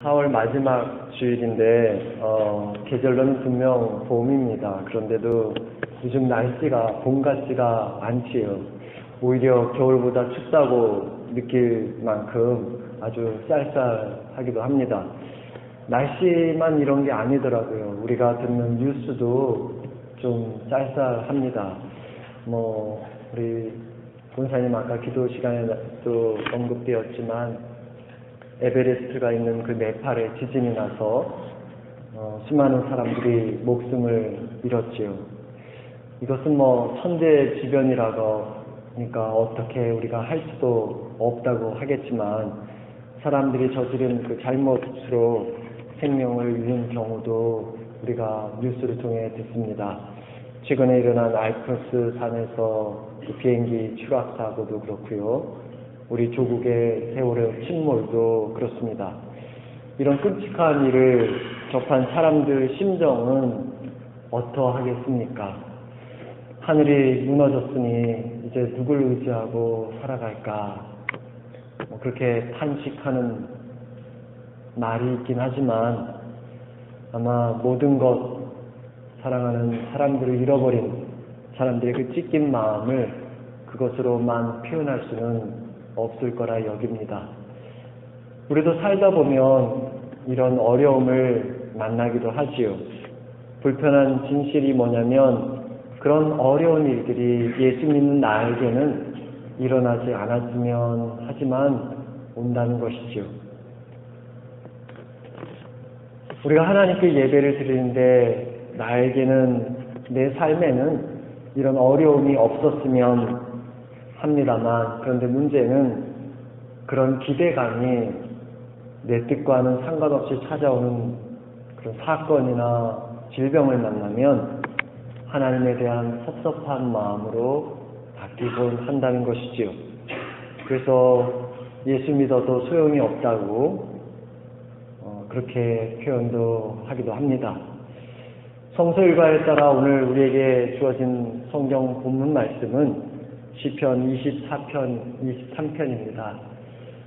4월 마지막 주일인데 계절로는 분명 봄입니다. 그런데도 요즘 날씨가 봄 같지가 않지요. 오히려 겨울보다 춥다고 느낄 만큼 아주 쌀쌀하기도 합니다. 날씨만 이런 게 아니더라고요. 우리가 듣는 뉴스도 좀 쌀쌀합니다. 우리 본사님 아까 기도 시간에도 언급되었지만 에베레스트가 있는 그 네팔에 지진이 나서 수많은 사람들이 목숨을 잃었지요. 이것은 천재지변이라고 그러니까 어떻게 우리가 할 수도 없다고 하겠지만 사람들이 저지른 그 잘못으로 생명을 잃은 경우도 우리가 뉴스를 통해 듣습니다. 최근에 일어난 알프스 산에서 그 비행기 추락 사고도 그렇고요. 우리 조국의 세월의 침몰도 그렇습니다. 이런 끔찍한 일을 접한 사람들 심정은 어떠하겠습니까? 하늘이 무너졌으니 이제 누굴 의지하고 살아갈까? 그렇게 탄식하는 말이 있긴 하지만 아마 모든 것 사랑하는 사람들을 잃어버린 사람들의 그 찢긴 마음을 그것으로만 표현할 수는 없을 거라 여깁니다. 우리도 살다 보면 이런 어려움을 만나기도 하지요. 불편한 진실이 뭐냐면 그런 어려운 일들이 예수 믿는 나에게는 일어나지 않았으면 하지만 온다는 것이지요. 우리가 하나님께 예배를 드리는데 나에게는 내 삶에는 이런 어려움이 없었으면 합니다만 그런데 문제는 그런 기대감이 내 뜻과는 상관없이 찾아오는 그런 사건이나 질병을 만나면 하나님에 대한 섭섭한 마음으로 바뀌곤 한다는 것이지요. 그래서 예수 믿어도 소용이 없다고 그렇게 표현도 하기도 합니다. 성서 일과에 따라 오늘 우리에게 주어진 성경 본문 말씀은 시편 24편, 23편입니다.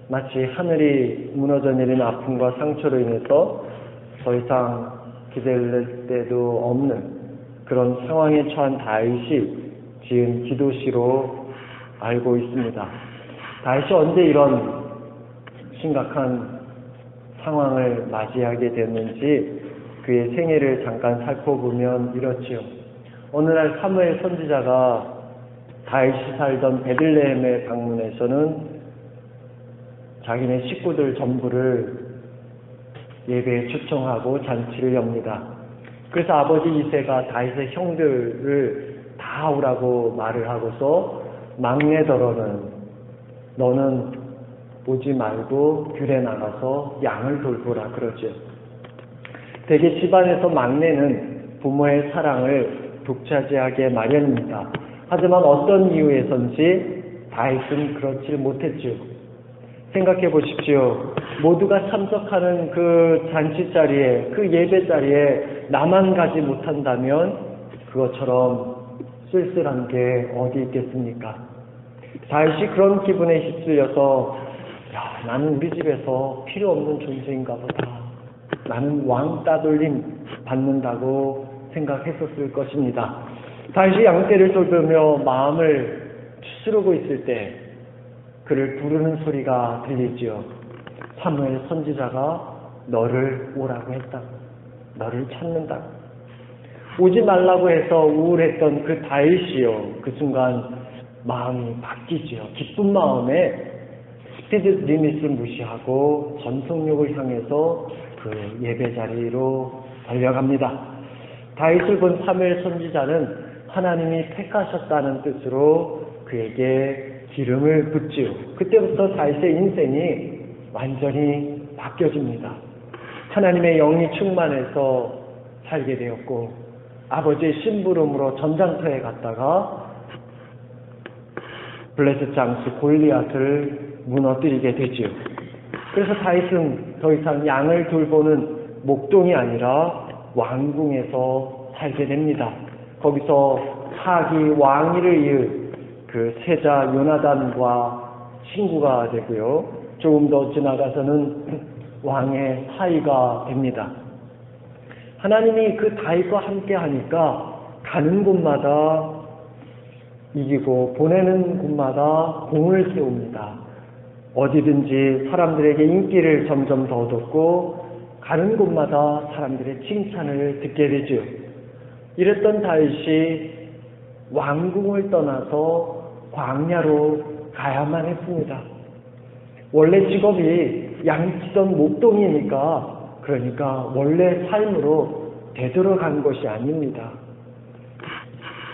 마치 하늘이 무너져 내린 아픔과 상처로 인해서 더 이상 기댈 데도 없는 그런 상황에 처한 다윗이 지은 기도시로 알고 있습니다. 다윗이 언제 이런 심각한 상황을 맞이하게 됐는지 그의 생애를 잠깐 살펴보면 이렇지요. 어느 날 사무엘 선지자가 다윗이 살던 베들레헴에 방문해서는 자기네 식구들 전부를 예배에 초청하고 잔치를 엽니다. 그래서 아버지 이새가 다윗의 형들을 다 오라고 말을 하고서 막내더러는 너는 오지 말고 귤에 나가서 양을 돌보라 그러죠. 대개 집안에서 막내는 부모의 사랑을 독차지하게 마련입니다. 하지만 어떤 이유에선지 다윗은 그렇지 못했지요. 생각해 보십시오. 모두가 참석하는 그 잔치 자리에, 그 예배 자리에 나만 가지 못한다면 그것처럼 쓸쓸한 게 어디 있겠습니까? 다윗이 그런 기분에 휩쓸려서 나는 우리 집에서 필요 없는 존재인가 보다. 나는 왕 따돌림 받는다고 생각했었을 것입니다. 다윗이 양떼를 돌보며 마음을 추스르고 있을 때 그를 부르는 소리가 들리지요. 사무엘 선지자가 너를 오라고 했다고, 너를 찾는다고. 오지 말라고 해서 우울했던 그 다윗이요, 그 순간 마음이 바뀌지요. 기쁜 마음에 스피드 리밋을 무시하고 전속력을 향해서 그 예배 자리로 달려갑니다. 다윗을 본 사무엘 선지자는 하나님이 택하셨다는 뜻으로 그에게 기름을 붓지요. 그때부터 다윗의 인생이 완전히 바뀌어집니다. 하나님의 영이 충만해서 살게 되었고 아버지의 심부름으로 전장터에 갔다가 블레셋 장수 골리앗을 무너뜨리게 되지요. 그래서 다윗은 더 이상 양을 돌보는 목동이 아니라 왕궁에서 살게 됩니다. 거기서 하기 왕위를 이을 그 세자 요나단과 친구가 되고요. 조금 더 지나가서는 왕의 사위가 됩니다. 하나님이 그 다윗과 함께 하니까 가는 곳마다 이기고 보내는 곳마다 공을 세웁니다. 어디든지 사람들에게 인기를 점점 더 얻었고 가는 곳마다 사람들의 칭찬을 듣게 되죠. 이랬던 다윗이 왕궁을 떠나서 광야로 가야만 했습니다. 원래 직업이 양치던 목동이니까 그러니까 원래 삶으로 되돌아간 것이 아닙니다.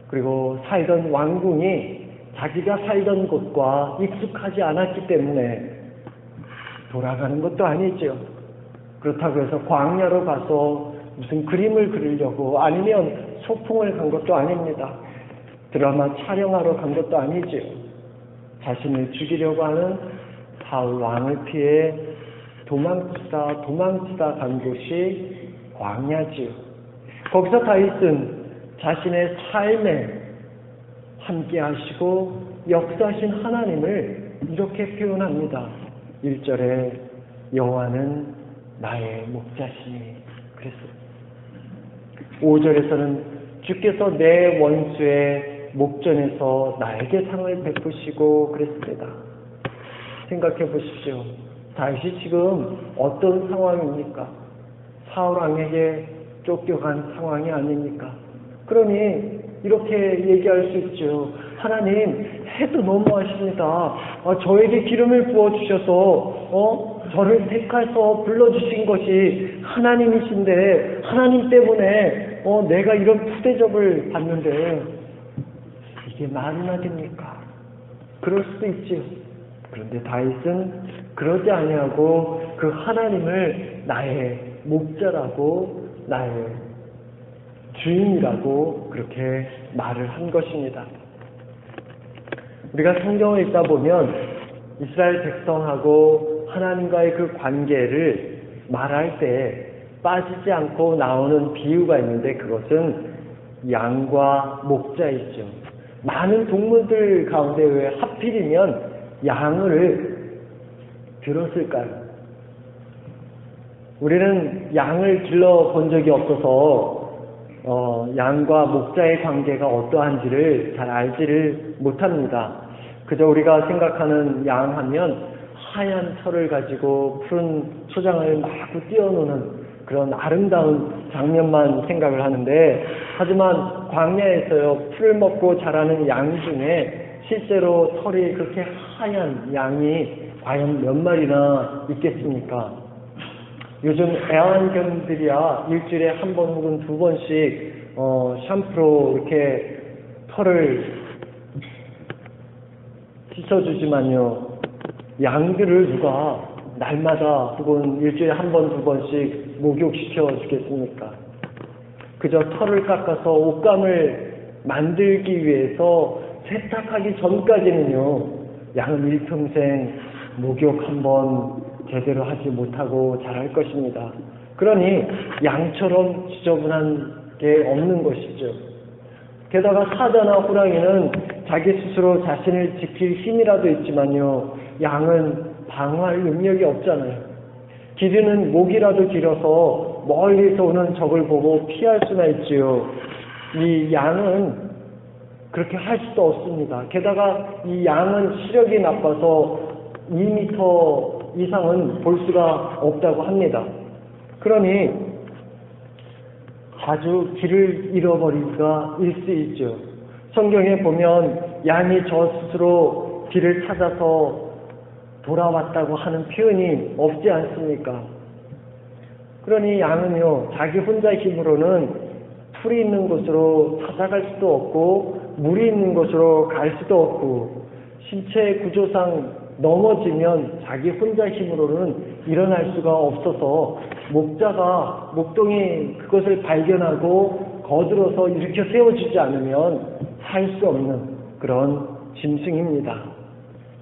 그리고 살던 왕궁이 자기가 살던 곳과 익숙하지 않았기 때문에 돌아가는 것도 아니죠. 그렇다고 해서 광야로 가서 무슨 그림을 그리려고 아니면 소풍을 간 것도 아닙니다. 드라마 촬영하러 간 것도 아니죠. 자신을 죽이려고 하는 사울 왕을 피해 도망치다 간 곳이 광야지요. 거기서 다윗은 자신의 삶에 함께 하시고 역사하신 하나님을 이렇게 표현합니다. 1절에 여호와는 나의 목자시니 그랬어요. 5절에서는 주께서 내 원수의 목전에서 나에게 상을 베푸시고 그랬습니다. 생각해 보십시오. 다윗이 지금 어떤 상황입니까? 사울 왕에게 쫓겨간 상황이 아닙니까? 그러니 이렇게 얘기할 수 있죠. 하나님, 해도 너무하십니다. 저에게 기름을 부어주셔서 저를 택해서 불러주신 것이 하나님이신데 하나님 때문에 내가 이런 푸대접을 받는데 이게 말이나 됩니까? 그럴 수도 있지요. 그런데 다윗은 그러지 아니하고 그 하나님을 나의 목자라고 나의 주인이라고 그렇게 말을 한 것입니다. 우리가 성경을 읽다 보면 이스라엘 백성하고 하나님과의 그 관계를 말할 때 빠지지 않고 나오는 비유가 있는데 그것은 양과 목자이죠. 많은 동물들 가운데 왜 하필이면 양을 들었을까요? 우리는 양을 길러본 적이 없어서 양과 목자의 관계가 어떠한지를 잘 알지를 못합니다. 그저 우리가 생각하는 양 하면 하얀 털을 가지고 푸른 초장을 마구 띄워놓는 그런 아름다운 장면만 생각을 하는데 하지만 광야에서요 풀을 먹고 자라는 양 중에 실제로 털이 그렇게 하얀 양이 과연 몇 마리나 있겠습니까? 요즘 애완견들이야 일주일에 한 번 혹은 두 번씩 샴푸로 이렇게 털을 씻어주지만요, 양들을 누가 날마다 혹은 일주일에 한 번 두 번씩 목욕시켜 주겠습니까? 그저 털을 깎아서 옷감을 만들기 위해서 세탁하기 전까지는요 양은 일평생 목욕 한 번 제대로 하지 못하고 자랄 것입니다. 그러니 양처럼 지저분한 게 없는 것이죠. 게다가 사자나 호랑이는 자기 스스로 자신을 지킬 힘이라도 있지만요 양은 방어할 능력이 없잖아요. 기르는 목이라도 길어서 멀리서 오는 적을 보고 피할 수나 있지요. 이 양은 그렇게 할 수도 없습니다. 게다가 이 양은 시력이 나빠서 2m 이상은 볼 수가 없다고 합니다. 그러니 자주 길을 잃어버리기가 일수있죠. 성경에 보면 양이 저 스스로 길을 찾아서 돌아왔다고 하는 표현이 없지 않습니까? 그러니 양은요 자기 혼자 힘으로는 풀이 있는 곳으로 찾아갈 수도 없고 물이 있는 곳으로 갈 수도 없고 신체 구조상 넘어지면 자기 혼자 힘으로는 일어날 수가 없어서 목자가 목동이 그것을 발견하고 거들어서 일으켜 세워주지 않으면 살 수 없는 그런 짐승입니다.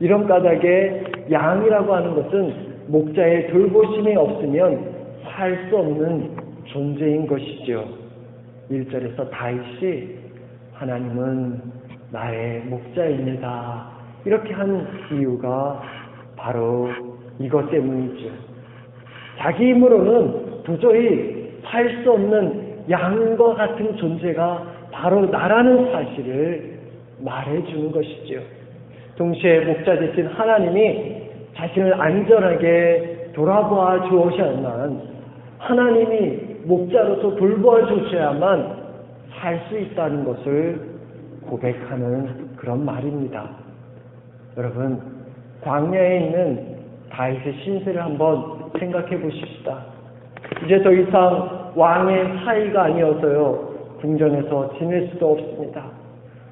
이런 까닭에 양이라고 하는 것은 목자의 돌보심이 없으면 살 수 없는 존재인 것이죠. 1절에서 다윗이 하나님은 나의 목자입니다. 이렇게 한 이유가 바로 이것 때문이죠. 자기 힘으로는 도저히 살 수 없는 양과 같은 존재가 바로 나라는 사실을 말해주는 것이지요. 동시에 목자 되신 하나님이 자신을 안전하게 돌아보아 주셔야만, 하나님이 목자로서 돌보아 주셔야만 살 수 있다는 것을 고백하는 그런 말입니다. 여러분, 광야에 있는 다윗의 신세를 한번 생각해 보십시다. 이제 더 이상 왕의 사위가 아니어서요, 궁전에서 지낼 수도 없습니다.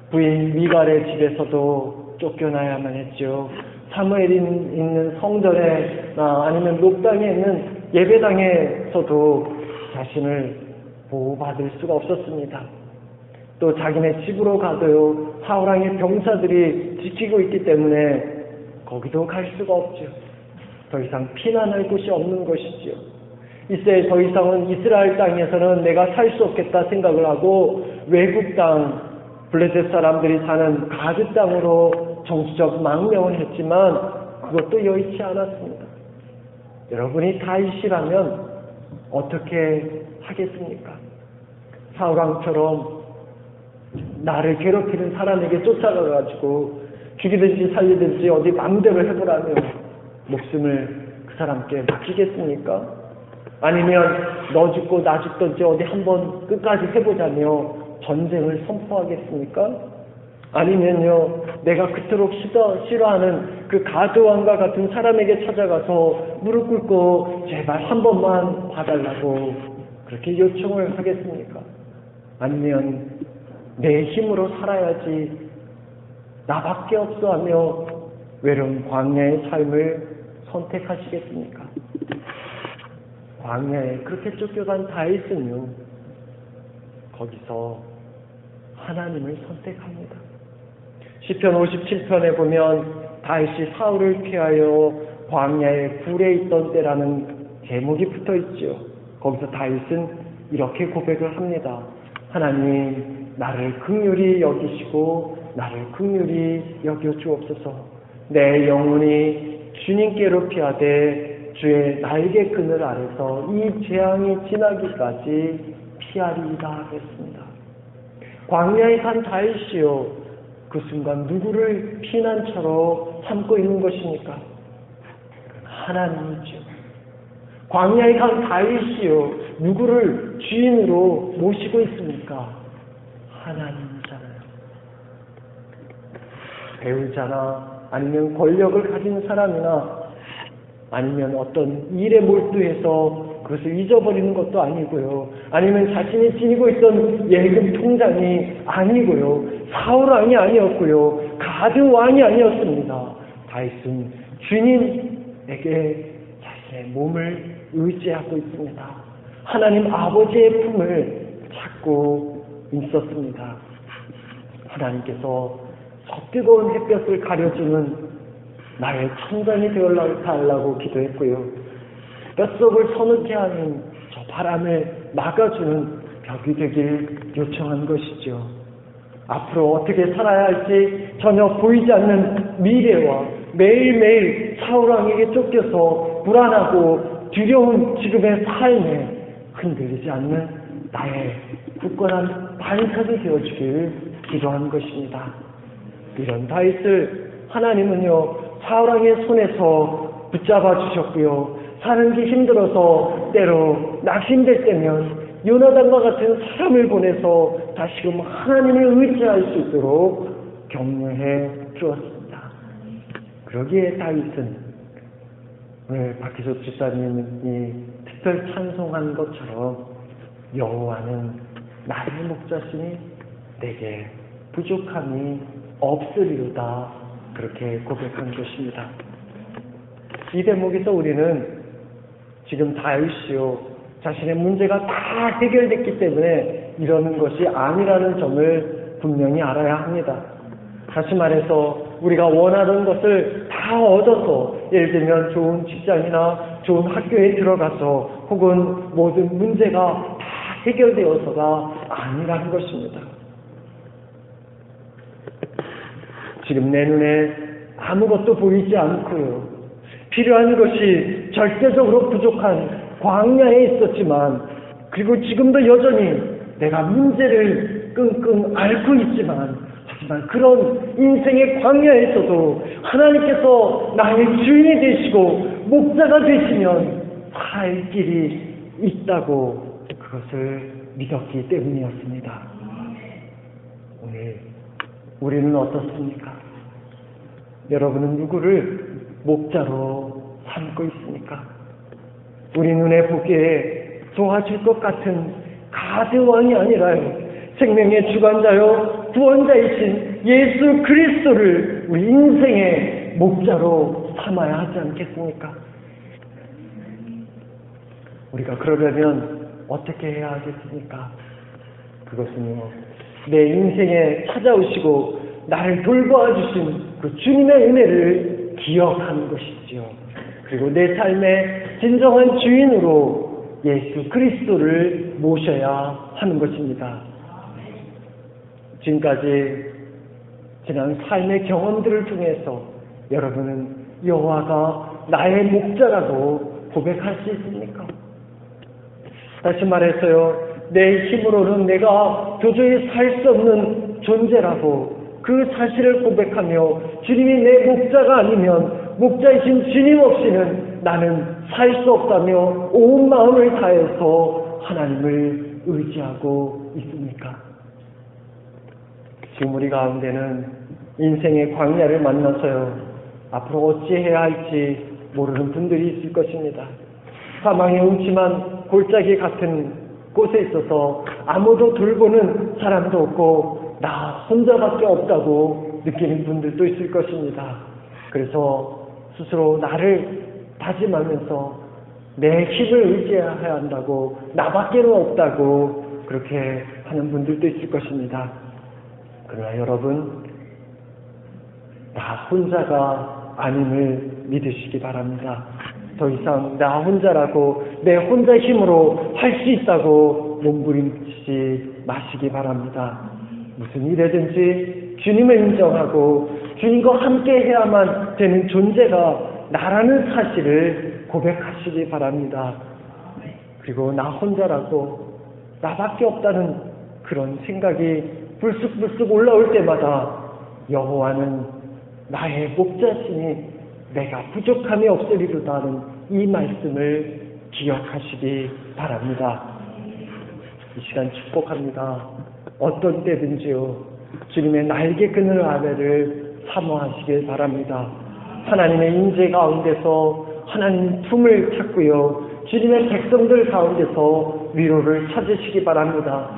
부인 미갈의 집에서도 쫓겨나야만 했죠. 사무엘이 있는 성전에 아니면 녹당에 있는 예배당에서도 자신을 보호받을 수가 없었습니다. 또 자기네 집으로 가도요, 사울왕의 병사들이 지키고 있기 때문에 거기도 갈 수가 없죠. 더 이상 피난할 곳이 없는 것이지요. 이제 더 이상은 이스라엘 땅에서는 내가 살 수 없겠다 생각을 하고 외국 땅, 블레셋 사람들이 사는 가드 땅으로 정치적 망명을 했지만 그것도 여의치 않았습니다. 여러분이 다윗이라면 어떻게 하겠습니까? 사울왕처럼 나를 괴롭히는 사람에게 쫓아가가지고 죽이든지 살리든지 어디 마음대로 해보라며 목숨을 그 사람께 맡기겠습니까? 아니면 너 죽고 나 죽든지 어디 한번 끝까지 해보자며 전쟁을 선포하겠습니까? 아니면요, 내가 그토록 싫어하는 그 가드왕과 같은 사람에게 찾아가서 무릎 꿇고 제발 한 번만 봐달라고 그렇게 요청을 하겠습니까? 아니면 내 힘으로 살아야지 나밖에 없어 하며 외로운 광야의 삶을 선택하시겠습니까? 광야에 그렇게 쫓겨간 다윗은요, 거기서 하나님을 선택합니다. 시편 57편에 보면 다윗이 사울을 피하여 광야에 굴에 있던 때라는 제목이 붙어 있죠. 거기서 다윗은 이렇게 고백을 합니다. 하나님, 나를 긍휼히 여기시고 나를 긍휼히 여겨 주옵소서. 내 영혼이 주님께로 피하되 주의 날개 그늘 아래서 이 재앙이 지나기까지 피하리이다 하겠습니다. 광야에 간 다윗이요, 그 순간 누구를 피난처로 삼고 있는 것입니까? 하나님이죠. 광야에 간 다윗이요, 누구를 주인으로 모시고 있습니까? 하나님이잖아요. 배우자나 아니면 권력을 가진 사람이나 아니면 어떤 일에 몰두해서 그것을 잊어버리는 것도 아니고요. 아니면 자신이 지니고 있던 예금 통장이 아니고요. 사울 왕이 아니었고요. 가드 왕이 아니었습니다. 다윗은 주님에게 자신의 몸을 의지하고 있습니다. 하나님 아버지의 품을 찾고 있었습니다. 하나님께서 저 뜨거운 햇볕을 가려주는 나의 천장이 되어달라고 기도했고요. 뼛속을 서늘케 하는 저 바람을 막아주는 벽이 되길 요청한 것이죠. 앞으로 어떻게 살아야 할지 전혀 보이지 않는 미래와 매일매일 사울왕에게 쫓겨서 불안하고 두려운 지금의 삶에 흔들리지 않는 나의 굳건한 반석이 되어주길 기도한 것입니다. 이런 다윗을 하나님은요, 사울왕의 손에서 붙잡아 주셨고요, 사는 게 힘들어서 때로 낙심될 때면 요나단과 같은 사람을 보내서 다시금 하나님을 의지할 수 있도록 격려해 주었습니다. 그러기에 다윗은 오늘 박희섭 집사님이 특별 찬송한 것처럼 여호와는 나의 목자시니 내게 부족함이 없으리로다, 그렇게 고백한 것입니다. 이 대목에서 우리는 지금 다윗이요, 자신의 문제가 다 해결됐기 때문에 이러는 것이 아니라는 점을 분명히 알아야 합니다. 다시 말해서 우리가 원하던 것을 다 얻어서, 예를 들면 좋은 직장이나 좋은 학교에 들어가서 혹은 모든 문제가 다 해결되어서가 아니라는 것입니다. 지금 내 눈에 아무것도 보이지 않고요, 필요한 것이 절대적으로 부족한 광야에 있었지만, 그리고 지금도 여전히 내가 문제를 끙끙 앓고 있지만, 하지만 그런 인생의 광야에서도 하나님께서 나의 주인이 되시고 목자가 되시면 살 길이 있다고 그것을 믿었기 때문이었습니다. 오늘 우리는 어떻습니까? 여러분은 누구를 목자로 삼고 있습니까? 우리 눈에 보기에 도와줄 것 같은 가드왕이 아니라요, 생명의 주관자요 구원자이신 예수 그리스도를 우리 인생의 목자로 삼아야 하지 않겠습니까? 우리가 그러려면 어떻게 해야 하겠습니까? 그것은요, 내 인생에 찾아오시고 나를 돌보아 주신 그 주님의 은혜를 기억하는 것이지요. 그리고 내 삶의 진정한 주인으로 예수 그리스도를 모셔야 하는 것입니다. 지금까지 지난 삶의 경험들을 통해서 여러분은 여호와가 나의 목자라고 고백할 수 있습니까? 다시 말해서요, 내 힘으로는 내가 도저히 살 수 없는 존재라고 그 사실을 고백하며 주님이 내 목자가 아니면, 목자이신 주님 없이는 나는 살 수 없다며 온 마음을 다해서 하나님을 의지하고 있습니까? 지금 우리 가운데는 인생의 광야를 만나서요, 앞으로 어찌해야 할지 모르는 분들이 있을 것입니다. 사망의 음침한 골짜기 같은 곳에 있어서 아무도 돌보는 사람도 없고 나 혼자밖에 없다고 느끼는 분들도 있을 것입니다. 그래서 스스로 나를 다짐하면서 내 힘을 의지해야 한다고, 나밖에는 없다고 그렇게 하는 분들도 있을 것입니다. 그러나 여러분, 나 혼자가 아님을 믿으시기 바랍니다. 더 이상 나 혼자라고, 내 혼자 힘으로 할 수 있다고 몸부림치지 마시기 바랍니다. 무슨 일이든지 주님을 인정하고 주님과 함께 해야만 되는 존재가 나라는 사실을 고백하시기 바랍니다. 그리고 나 혼자라고, 나밖에 없다는 그런 생각이 불쑥불쑥 올라올 때마다 여호와는 나의 목자시니 내가 부족함이 없으리로다 하는 이 말씀을 기억하시기 바랍니다. 이 시간 축복합니다. 어떤 때든지요, 주님의 날개 그늘 아래를 사모하시길 바랍니다. 하나님의 인재 가운데서 하나님 품을 찾고요, 주님의 백성들 가운데서 위로를 찾으시기 바랍니다.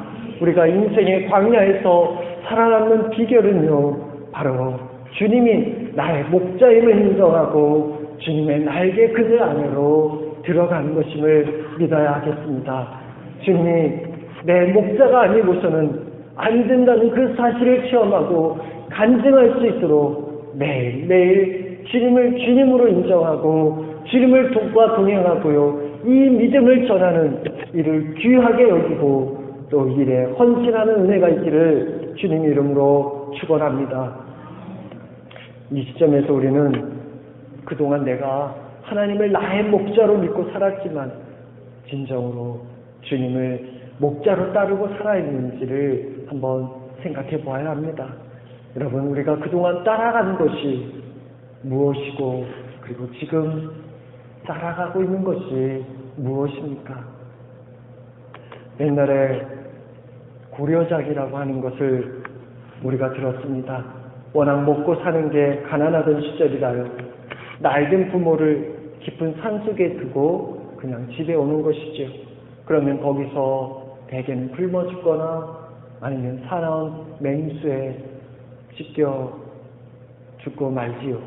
우리가 인생의 광야에서 살아남는 비결은요, 바로 주님이 나의 목자임을 인정하고 주님의 날개 그늘 안으로 들어가는 것임을 믿어야 하겠습니다. 주님이 내 목자가 아니고서는 안 된다는 그 사실을 체험하고 간증할 수 있도록 매일매일 주님을 주님으로 인정하고 주님을 돕고 동행하고요, 이 믿음을 전하는 일을 귀하게 여기고 또 일에 헌신하는 은혜가 있기를 주님 이름으로 축원합니다. 이 시점에서 우리는 그동안 내가 하나님을 나의 목자로 믿고 살았지만 진정으로 주님을 목자로 따르고 살아있는지를 한번 생각해 보아야 합니다. 여러분, 우리가 그동안 따라간 것이 무엇이고, 그리고 지금 따라가고 있는 것이 무엇입니까? 옛날에 고려작이라고 하는 것을 우리가 들었습니다. 워낙 먹고 사는 게 가난하던 시절이라요, 나이든 부모를 깊은 산속에 두고 그냥 집에 오는 것이죠. 그러면 거기서 대개는 굶어 죽거나 아니면 사나운 맹수에 찢겨 죽고 말지요.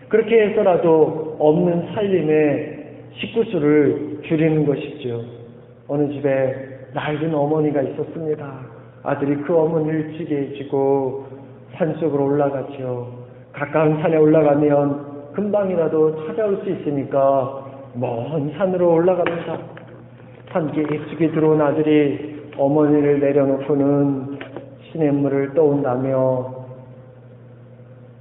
그렇게 해서라도 없는 살림의 식구수를 줄이는 것이죠. 어느 집에 낡은 어머니가 있었습니다. 아들이 그 어머니를 찌게 해주고 산속으로 올라갔죠. 가까운 산에 올라가면 금방이라도 찾아올 수 있으니까 먼 산으로 올라갑니다. 산기슭에 들어온 아들이 어머니를 내려놓고는 시냇물을 떠온다며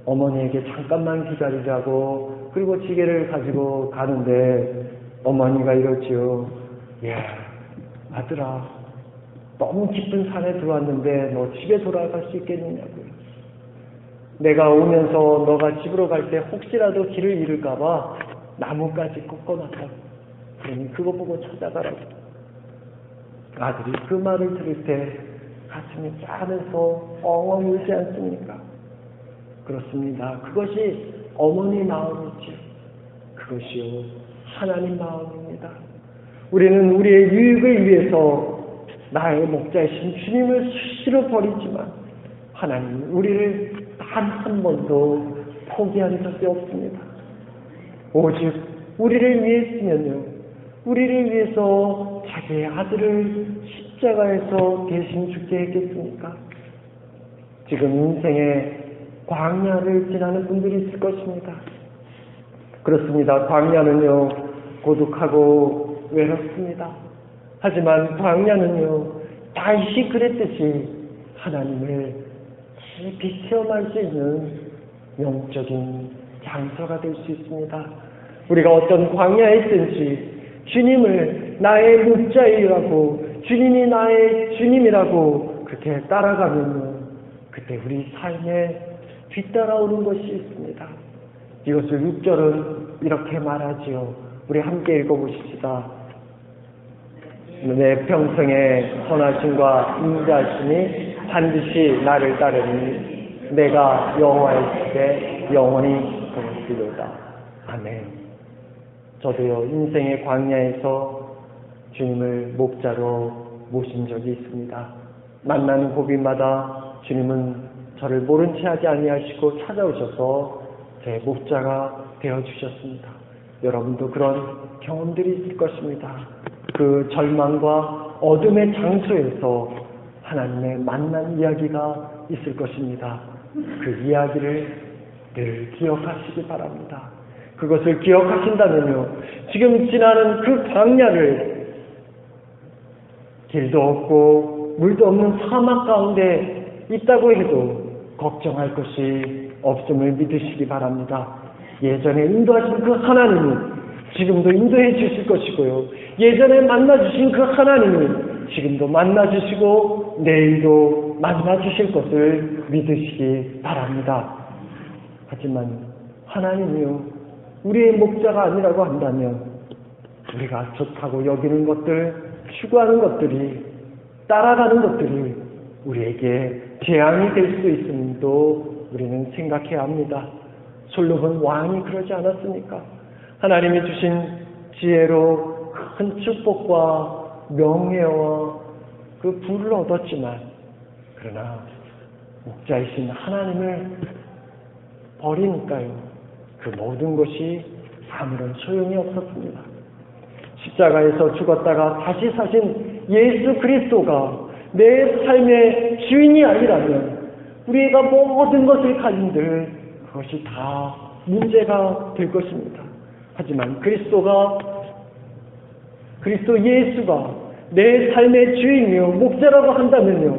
어머니에게 잠깐만 기다리자고, 그리고 지게를 가지고 가는데 어머니가 이러지요. 예, 아들아, 너무 깊은 산에 들어왔는데 너 집에 돌아갈 수 있겠느냐고요. 내가 오면서 너가 집으로 갈 때 혹시라도 길을 잃을까봐 나무까지 꺾어놨다고. 그러니 그거 보고 찾아가라고. 아들이 그 말을 들을 때 가슴이 짠해서 엉엉 울지 않습니까? 그렇습니다. 그것이 어머니 마음이죠. 그것이요, 하나님 마음입니다. 우리는 우리의 유익을 위해서 나의 목자이신 주님을 수시로 버리지만 하나님은 우리를 단 한 번도 포기한 적이 없습니다. 오직 우리를 위했으면요, 우리를 위해서 자기의 아들을 십자가에서 대신 죽게 했겠습니까? 지금 인생의 광야를 지나는 분들이 있을 것입니다. 그렇습니다. 광야는요, 고독하고 외롭습니다. 하지만 광야는요, 다윗이 그랬듯이 하나님을 깊이 체험할 수 있는 영적인 장소가 될 수 있습니다. 우리가 어떤 광야에 있든지 주님을 나의 목자이라고, 주님이 나의 주님이라고 그렇게 따라가면요, 그때 우리 삶에 뒤따라오는 것이 있습니다. 이것을 6절은 이렇게 말하지요. 우리 함께 읽어보십시다. 내 평생의 선하심과 인자하심이 반드시 나를 따르니 내가 여호와의 집에 영원히 거하리로다. 아멘. 저도요, 인생의 광야에서 주님을 목자로 모신 적이 있습니다. 만나는 고비마다 주님은 저를 모른 채 하지 아니하시고 찾아오셔서 제 목자가 되어주셨습니다. 여러분도 그런 경험들이 있을 것입니다. 그 절망과 어둠의 장소에서 하나님의 만난 이야기가 있을 것입니다. 그 이야기를 늘 기억하시기 바랍니다. 그것을 기억하신다면요, 지금 지나는 그 광야를 길도 없고 물도 없는 사막 가운데 있다고 해도 걱정할 것이 없음을 믿으시기 바랍니다. 예전에 인도하신 그 하나님이 지금도 인도해 주실 것이고요, 예전에 만나주신 그 하나님이 지금도 만나주시고 내일도 만나주실 것을 믿으시기 바랍니다. 하지만 하나님이요, 우리의 목자가 아니라고 한다면 우리가 좋다고 여기는 것들, 추구하는 것들이, 따라가는 것들이 우리에게 재앙이 될 수 있음도 우리는 생각해야 합니다. 솔로몬 왕이 그러지 않았습니까? 하나님이 주신 지혜로 큰 축복과 명예와 그 부를 얻었지만, 그러나 목자이신 하나님을 버리니까요, 그 모든 것이 아무런 소용이 없었습니다. 십자가에서 죽었다가 다시 사신 예수 그리스도가 내 삶의 주인이 아니라면 우리가 모든 것을 가진들 그것이 다 문제가 될 것입니다. 하지만 그리스도 예수가 내 삶의 주인이요 목자라고 한다면요,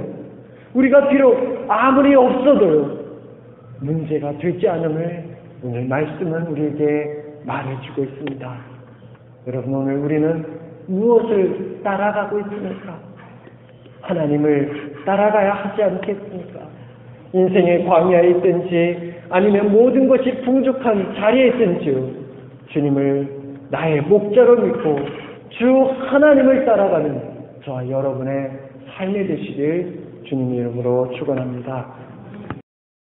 우리가 비록 아무리 없어도요 문제가 되지 않음을 오늘 말씀은 우리에게 말해주고 있습니다. 여러분, 오늘 우리는 무엇을 따라가고 있습니까? 하나님을 따라가야 하지 않겠습니까? 인생의 광야에 있든지 아니면 모든 것이 풍족한 자리에 있든지요, 주님을 나의 목자로 믿고 주 하나님을 따라가는 저와 여러분의 삶이 되시길 주님 이름으로 축원합니다.